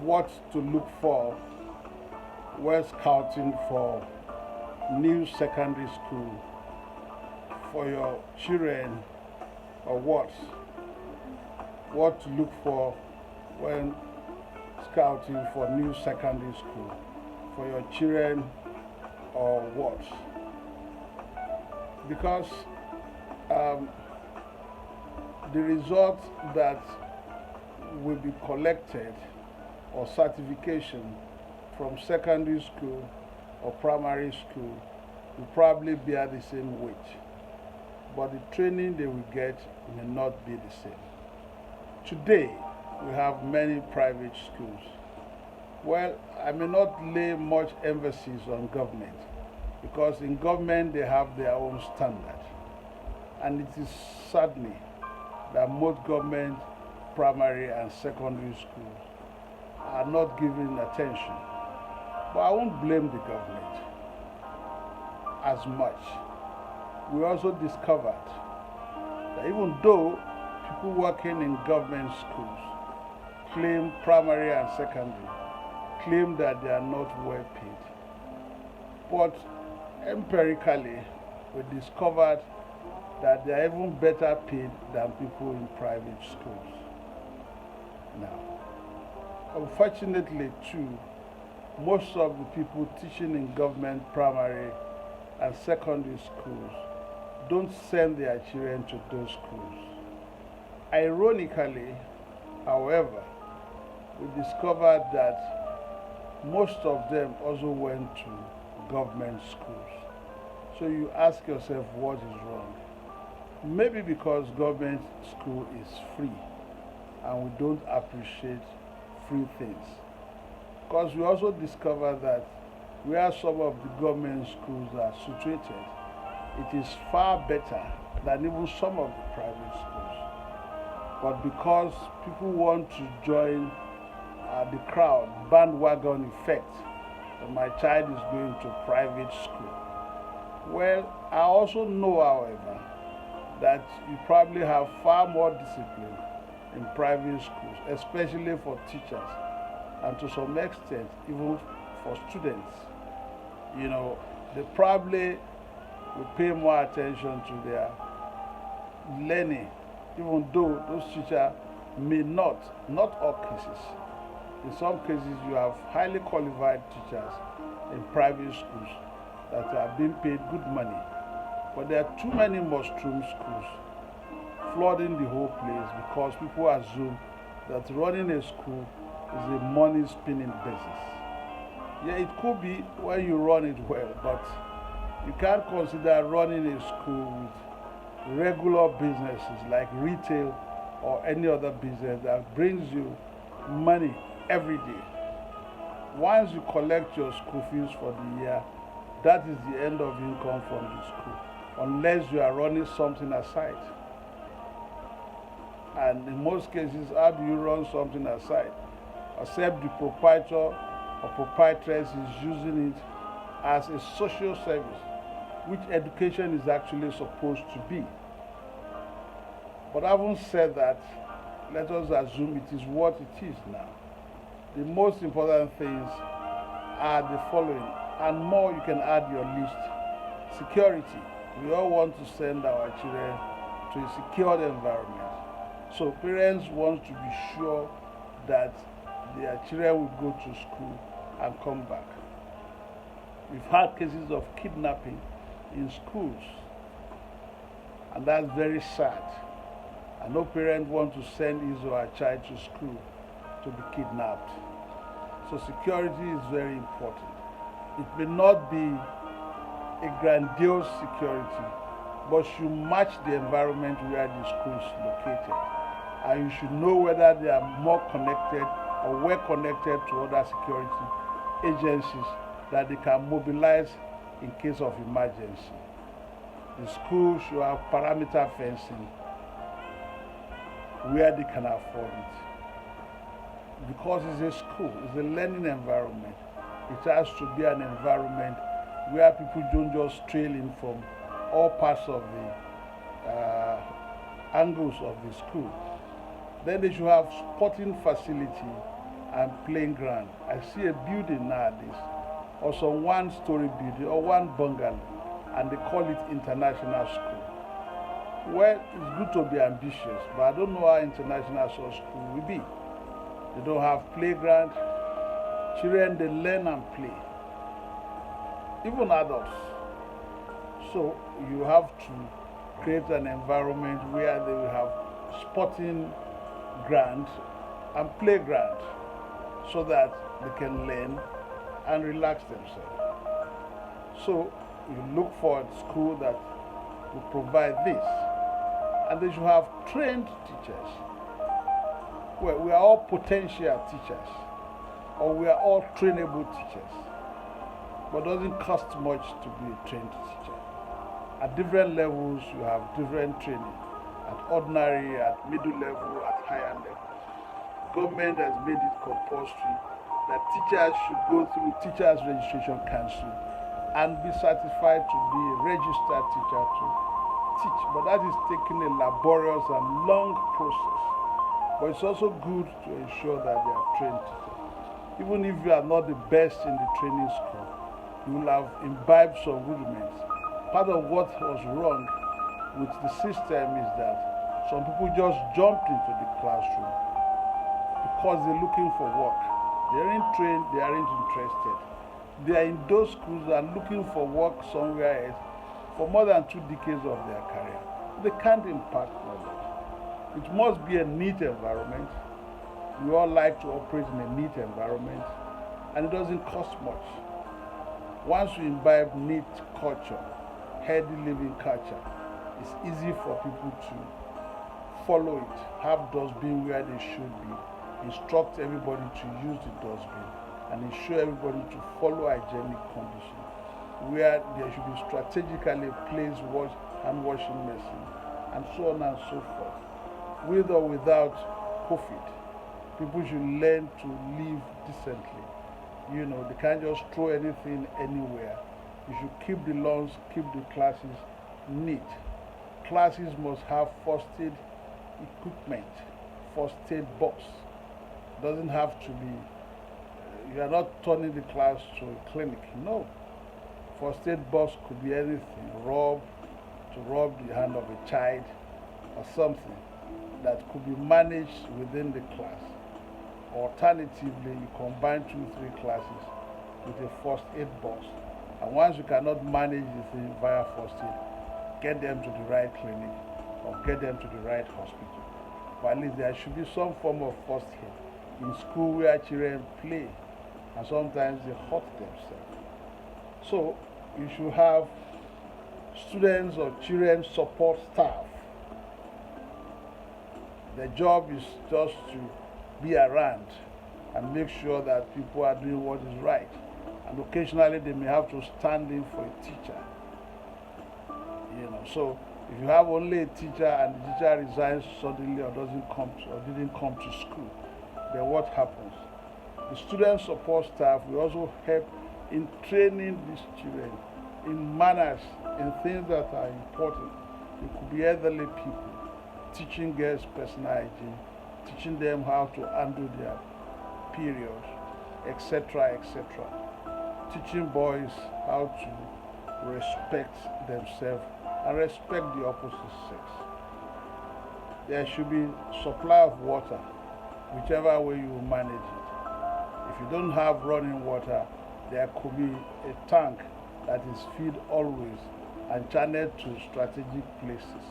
what to look for when scouting for new secondary school for your children, or what to look for when scouting for new secondary school for your children, or what? Because the result that will be collected, or certification from secondary school or primary school, will probably bear the same weight, but the training they will get may not be the same. Today, we have many private schools. Well, I may not lay much emphasis on government, because in government they have their own standard. And it is saddening that most government primary and secondary schools are not given attention. But I won't blame the government as much. We also discovered that even though people working in government schools claim, primary and secondary, claim that they are not well paid, but empirically we discovered that they are even better paid than people in private schools. Now, unfortunately too, most of the people teaching in government primary and secondary schools don't send their children to those schools. Ironically, however, we discovered that most of them also went to government schools. So you ask yourself, what is wrong? Maybe because government school is free and we don't appreciate free things. Because we also discovered that where some of the government schools are situated, it is far better than even some of the private schools. But because people want to join the crowd, bandwagon effect, that my child is going to private school. Well, I also know, however, that you probably have far more discipline in private schools, especially for teachers, and to some extent, even for students. You know, they probably will pay more attention to their learning, even though those teachers may not all cases. In some cases, you have highly qualified teachers in private schools that are being paid good money. But there are too many mushroom schools flooding the whole place, because people assume that running a school is a money spinning business. Yeah, it could be when you run it well, but you can't consider running a school with regular businesses like retail or any other business that brings you money every day. Once you collect your school fees for the year, that is the end of income from the school, unless you are running something aside. And in most cases, how do you run something aside? Except the proprietor or proprietress is using it as a social service, which education is actually supposed to be. But having said that, let us assume it is what it is now. The most important things are the following, and more you can add your list. Security. We all want to send our children to a secured environment. So parents want to be sure that their children will go to school and come back. We've had cases of kidnapping in schools, and that's very sad. And no parent wants to send his or her child to school to be kidnapped. So security is very important. It may not be a grandiose security, but should match the environment where the school is located. And you should know whether they are more connected or well connected to other security agencies that they can mobilize in case of emergency. The school should have perimeter fencing where they can afford it. Because it's a school, it's a learning environment. It has to be an environment where people don't just trail in from all parts of the angles of the school. Then they should have sporting facility and playing ground. I see a building nowadays, or some one-story building or one bungalow, and they call it international school. Well, it's good to be ambitious, but I don't know how international school will be. They don't have playground. Children, they learn and play. Even adults. So you have to create an environment where they will have sporting ground and playground so that they can learn and relax themselves. So you look for a school that will provide this. And they should have trained teachers. Well, we are all potential teachers, or we are all trainable teachers. But it doesn't cost much to be a trained teacher. At different levels, you have different training. At ordinary, at middle level, at higher level. Government has made it compulsory that teachers should go through Teachers Registration Council and be certified to be a registered teacher to teach. But that is taking a laborious and long process. But it's also good to ensure that they are trained teachers. Even if you are not the best in the training school, you will have imbibed some rudiments. Part of what was wrong with the system is that some people just jumped into the classroom because they're looking for work. They aren't trained, they aren't interested. They are in those schools and looking for work somewhere else for more than 2 decades of their career. They can't impart knowledge. It must be a neat environment. We all like to operate in a neat environment, and it doesn't cost much. Once you imbibe neat culture, healthy living culture, it's easy for people to follow it, have dustbin where they should be, instruct everybody to use the dustbin, and ensure everybody to follow hygienic conditions, where there should be strategically placed hand washing machine, and so on and so forth. With or without COVID, people should learn to live decently. You know, they can't just throw anything anywhere. You should keep the lawns, keep the classes neat. Classes must have first aid equipment, first aid box. It doesn't have to be, you are not turning the class to a clinic. No. First aid box could be anything, to rub the hand of a child or something that could be managed within the class. Alternatively, you combine 2-3 classes with a first aid box. And once you cannot manage the thing via first aid, get them to the right clinic or get them to the right hospital. But at least there should be some form of first aid in school where children play and sometimes they hurt themselves. So you should have students or children support staff. Their job is just to be around and make sure that people are doing what is right. And occasionally they may have to stand in for a teacher. You know, so if you have only a teacher and the teacher resigns suddenly or didn't come to school, then what happens? The student support staff will also help in training these children in manners, in things that are important. It could be elderly people, teaching girls personal hygiene, teaching them how to handle their periods, etc., etc. Teaching boys how to respect themselves and respect the opposite sex. There should be supply of water, whichever way you manage it. If you don't have running water, there could be a tank that is filled always and channeled to strategic places.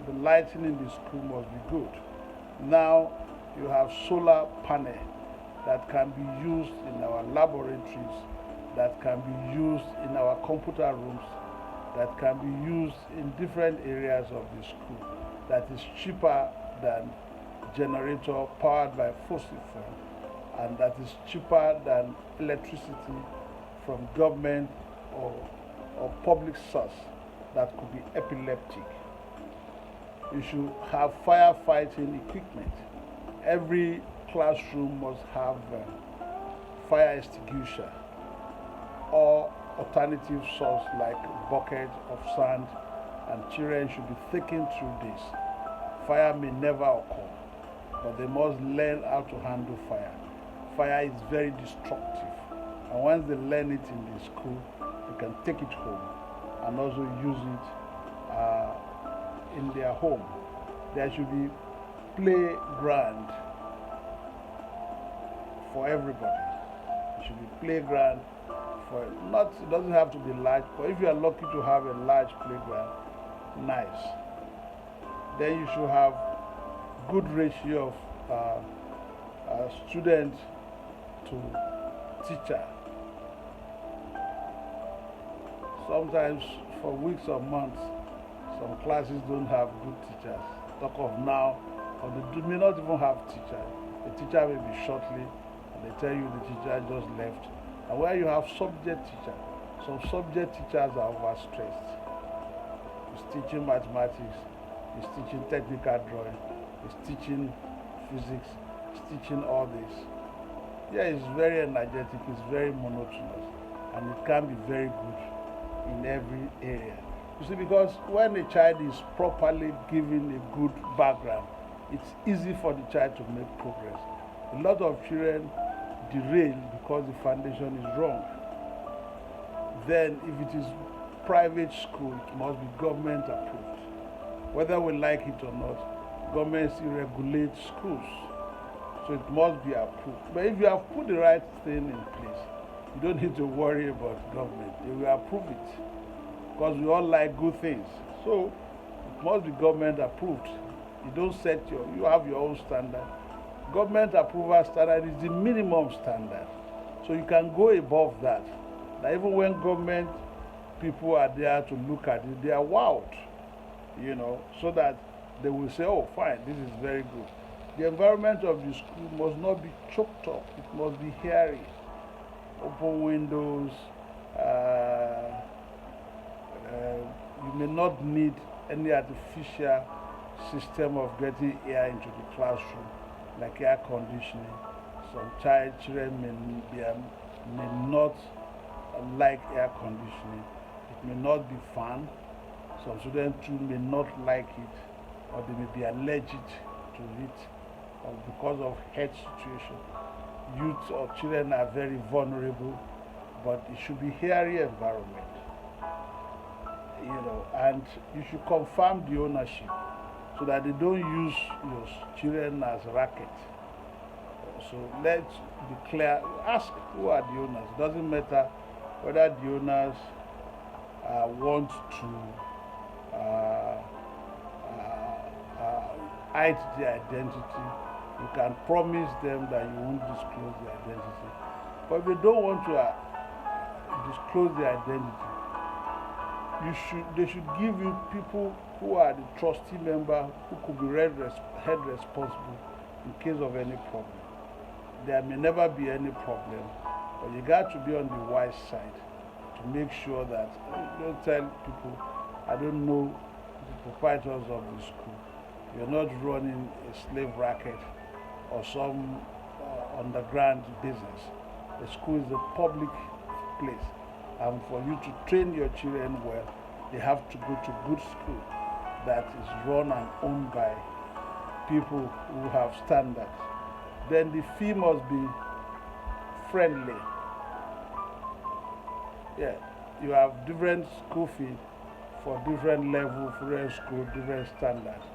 The lighting in the school must be good. Now you have solar panel that can be used in our laboratories, that can be used in our computer rooms, that can be used in different areas of the school, that is cheaper than generator powered by fossil fuel, and that is cheaper than electricity from government or public source that could be epileptic. You should have firefighting equipment. Every classroom must have fire extinguisher or alternative source like a bucket of sand, and children should be thinking through this. Fire may never occur, but they must learn how to handle fire. fire is very destructive. And once they learn it in the school, they can take it home and also use it in their home. There should be playground for everybody. There should be playground for it doesn't have to be large, but if you are lucky to have a large playground, nice. Then you should have good ratio of student to teacher. Sometimes for weeks or months, some classes don't have good teachers. Talk of now, or they may not even have teachers. The teacher may be shortly, and they tell you the teacher just left. And where you have subject teachers, some subject teachers are overstressed. He's teaching mathematics, he's teaching technical drawing, he's teaching physics, he's teaching all this. Yeah, it's very energetic, it's very monotonous, and it can be very good in every area. You see, because when a child is properly given a good background, it's easy for the child to make progress. A lot of children derail because the foundation is wrong. Then if it is private school, it must be government approved. Whether we like it or not, government still regulates schools. So it must be approved. But if you have put the right thing in place, you don't need to worry about government. They will approve it. Because we all like good things. So it must be government approved. You don't set you have your own standard. Government approval standard is the minimum standard. So you can go above that. Now even when government people are there to look at it, they are wowed, so that they will say, oh fine, this is very good. The environment of the school must not be choked up. It must be hairy. Open windows. You may not need any artificial system of getting air into the classroom, like air conditioning. Some children may not like air conditioning. It may not be fun. Some students too may not like it, or they may be allergic to it, or because of health situation. Youth or children are very vulnerable, but it should be hairy environment. And you should confirm the ownership so that they don't use your children as racket. So let's be clear. Ask who are the owners. It doesn't matter whether the owners want to hide their identity. You can promise them that you won't disclose their identity. But if they don't want to disclose their identity, they should give you people who are the trustee member who could be held responsible in case of any problem. There may never be any problem, but you got to be on the wise side to make sure that you don't tell people, I don't know the proprietors of the school. You're not running a slave racket or some underground business. The school is a public place. And for you to train your children well, they have to go to good school that is run and owned by people who have standards. Then the fee must be friendly. Yeah, you have different school fees for different level, different school, different standards.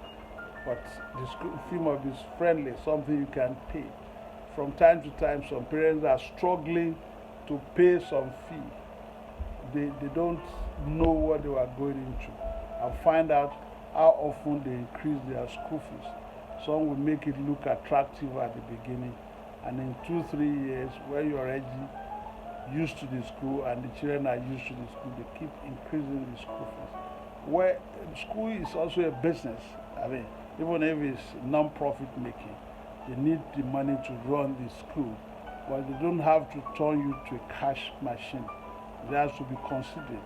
But the school fee must be friendly, something you can pay. From time to time, some parents are struggling to pay some fee. They don't know what they were going into, and find out how often they increase their school fees. Some will make it look attractive at the beginning, and in 2-3 years, when you're already used to the school and the children are used to the school, they keep increasing the school fees. Where school is also a business. I mean, even if it's non-profit making, they need the money to run the school, but they don't have to turn you to a cash machine. It has to be considered.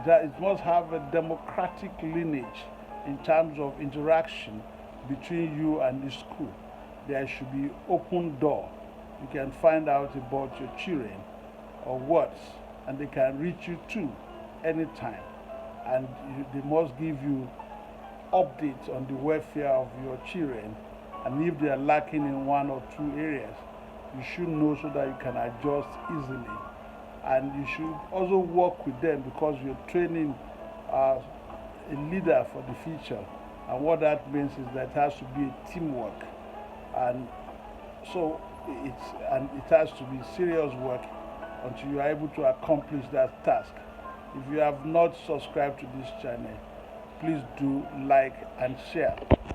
It must have a democratic lineage in terms of interaction between you and the school. There should be open door. You can find out about your children or what, and they can reach you too anytime. And they must give you updates on the welfare of your children. And if they are lacking in 1 or 2 areas, you should know so that you can adjust easily. And you should also work with them because you're training a leader for the future. And what that means is that it has to be a teamwork. And so it has to be serious work until you are able to accomplish that task. If you have not subscribed to this channel, please do like and share.